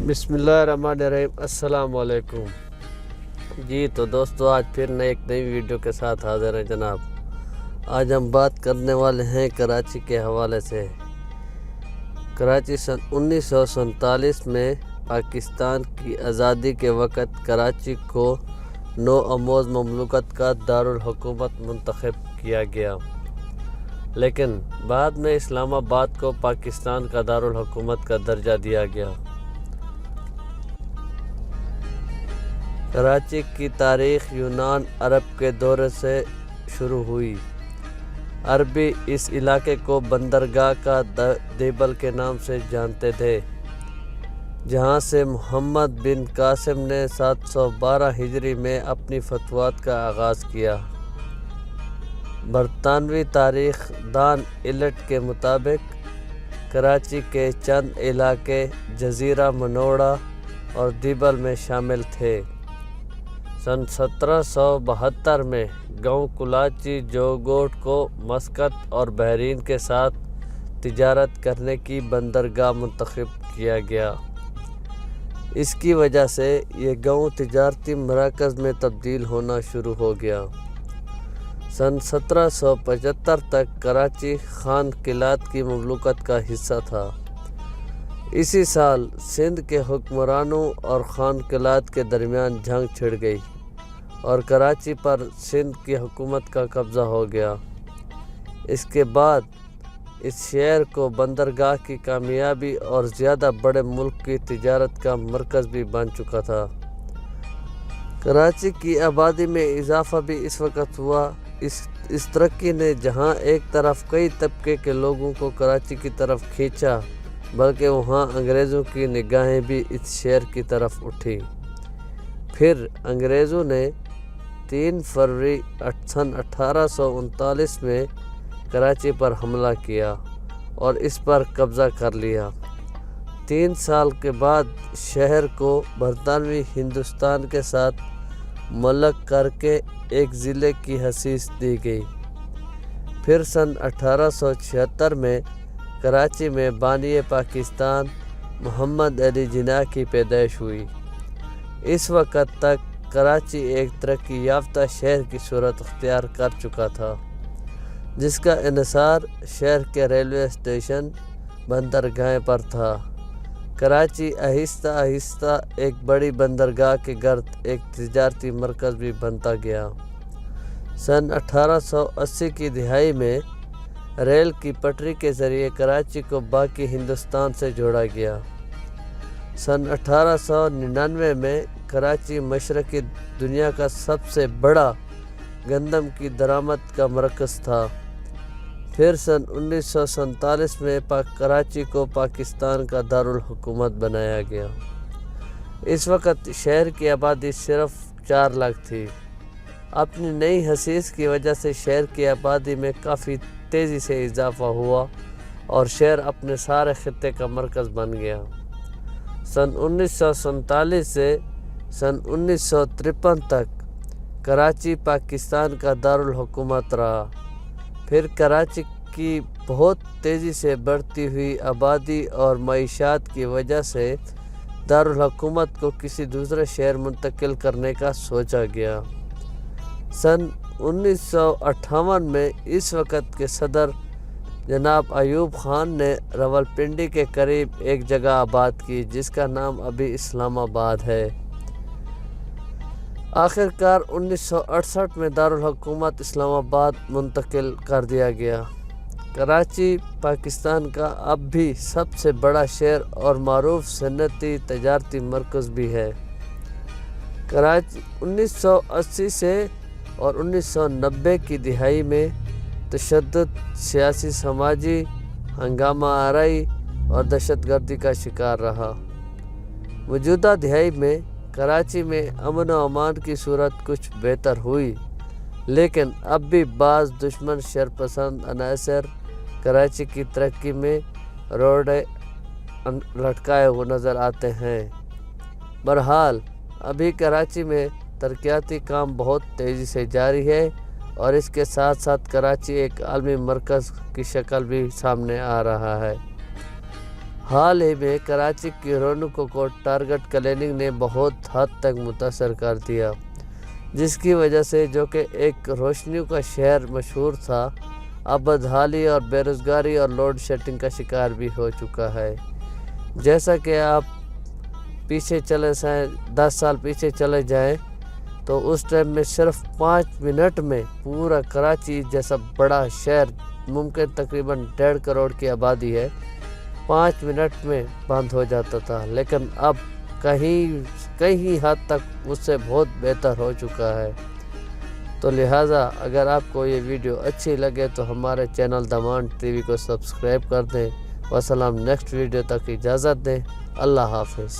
بسم اللہ الرحمن الرحیم۔ السلام علیکم جی۔ تو دوستو آج پھر ایک نئی ویڈیو کے ساتھ حاضر ہیں جناب۔ آج ہم بات کرنے والے ہیں کراچی کے حوالے سے۔ کراچی سن 1947 میں پاکستان کی آزادی کے وقت کراچی کو نو آموز مملکت کا دارالحکومت منتخب کیا گیا، لیکن بعد میں اسلام آباد کو پاکستان کا دارالحکومت کا درجہ دیا گیا۔ کراچی کی تاریخ یونان عرب کے دور سے شروع ہوئی۔ عربی اس علاقے کو بندرگاہ کا دیبل کے نام سے جانتے تھے، جہاں سے محمد بن قاسم نے 712 ہجری میں اپنی فتوحات کا آغاز کیا۔ برطانوی تاریخ دان ایلٹ کے مطابق کراچی کے چند علاقے جزیرہ منوڑا اور دیبل میں شامل تھے۔ سن 1772 میں گاؤں کلاچی جوگوٹ کو مسقط اور بحرین کے ساتھ تجارت کرنے کی بندرگاہ منتخب کیا گیا۔ اس کی وجہ سے یہ گاؤں تجارتی مراکز میں تبدیل ہونا شروع ہو گیا۔ سن 1775 تک کراچی خان قلات کی مملکت کا حصہ تھا۔ اسی سال سندھ کے حکمرانوں اور خان قلات کے درمیان جنگ چھڑ گئی اور کراچی پر سندھ کی حکومت کا قبضہ ہو گیا۔ اس کے بعد اس شہر کو بندرگاہ کی کامیابی اور زیادہ بڑے ملک کی تجارت کا مرکز بھی بن چکا تھا۔ کراچی کی آبادی میں اضافہ بھی اس وقت ہوا۔ اس ترقی نے جہاں ایک طرف کئی طبقے کے لوگوں کو کراچی کی طرف کھینچا، بلکہ وہاں انگریزوں کی نگاہیں بھی اس شہر کی طرف اٹھی۔ پھر انگریزوں نے 3 فروری سن 1839 میں کراچی پر حملہ کیا اور اس پر قبضہ کر لیا۔ 3 سال کے بعد شہر کو برطانوی ہندوستان کے ساتھ ملک کر کے ایک ضلع کی حیثیت دی گئی۔ پھر سن 1876 میں کراچی میں بانی پاکستان محمد علی جناح کی پیدائش ہوئی۔ اس وقت تک کراچی ایک ترقی یافتہ شہر کی صورت اختیار کر چکا تھا، جس کا انحصار شہر کے ریلوے اسٹیشن بندرگاہ پر تھا۔ کراچی آہستہ آہستہ ایک بڑی بندرگاہ کے گرد ایک تجارتی مرکز بھی بنتا گیا۔ سن 1880 کی دہائی میں ریل کی پٹری کے ذریعے کراچی کو باقی ہندوستان سے جوڑا گیا۔ سن 1899 میں کراچی مشرقی دنیا کا سب سے بڑا گندم کی درآمد کا مرکز تھا۔ پھر سن 1947 میں کراچی کو پاکستان کا دارالحکومت بنایا گیا۔ اس وقت شہر کی آبادی صرف 4 لاکھ تھی۔ اپنی نئی حیثیت کی وجہ سے شہر کی آبادی میں کافی تیزی سے اضافہ ہوا اور شہر اپنے سارے خطے کا مرکز بن گیا۔ سن 1947 سے سن 1953 تک کراچی پاکستان کا دارالحکومت رہا۔ پھر کراچی کی بہت تیزی سے بڑھتی ہوئی آبادی اور معیشت کی وجہ سے دارالحکومت کو کسی دوسرے شہر منتقل کرنے کا سوچا گیا۔ سن 1958 میں اس وقت کے صدر جناب ایوب خان نے راولپنڈی کے قریب ایک جگہ آباد کی، جس کا نام ابھی اسلام آباد ہے۔ آخرکار 1968 میں دارالحکومت اسلام آباد منتقل کر دیا گیا۔ کراچی پاکستان کا اب بھی سب سے بڑا شہر اور معروف صنعتی تجارتی مرکز بھی ہے۔ کراچی 1980 سے اور 1990 کی دہائی میں تشدد، سیاسی سماجی ہنگامہ آرائی اور دہشت گردی کا شکار رہا۔ موجودہ دہائی میں کراچی میں امن و امان کی صورت کچھ بہتر ہوئی، لیکن اب بھی بعض دشمن شرپسند عناصر کراچی کی ترقی میں روڑے لٹکائے ہوئے نظر آتے ہیں۔ بہرحال ابھی کراچی میں ترقیاتی کام بہت تیزی سے جاری ہے اور اس کے ساتھ ساتھ کراچی ایک عالمی مرکز کی شکل بھی سامنے آ رہا ہے۔ حال ہی میں کراچی کی رونقوں کو ٹارگٹ کلیننگ نے بہت حد تک متاثر کر دیا، جس کی وجہ سے جو کہ ایک روشنیوں کا شہر مشہور تھا، اب بدحالی اور بے روزگاری اور لوڈ شیڈنگ کا شکار بھی ہو چکا ہے۔ جیسا کہ آپ پیچھے 10 سال پیچھے چلے جائیں تو اس ٹائم میں صرف 5 منٹ میں پورا کراچی جیسا بڑا شہر، ممکن تقریباً 1.5 کروڑ کی آبادی ہے، 5 منٹ میں بند ہو جاتا تھا، لیکن اب کہیں حد تک اس سے بہت بہتر ہو چکا ہے۔ تو لہٰذا اگر آپ کو یہ ویڈیو اچھی لگے تو ہمارے چینل دمان ٹی وی کو سبسکرائب کر دیں۔ وسلام، نیکسٹ ویڈیو تک اجازت دیں۔ اللہ حافظ۔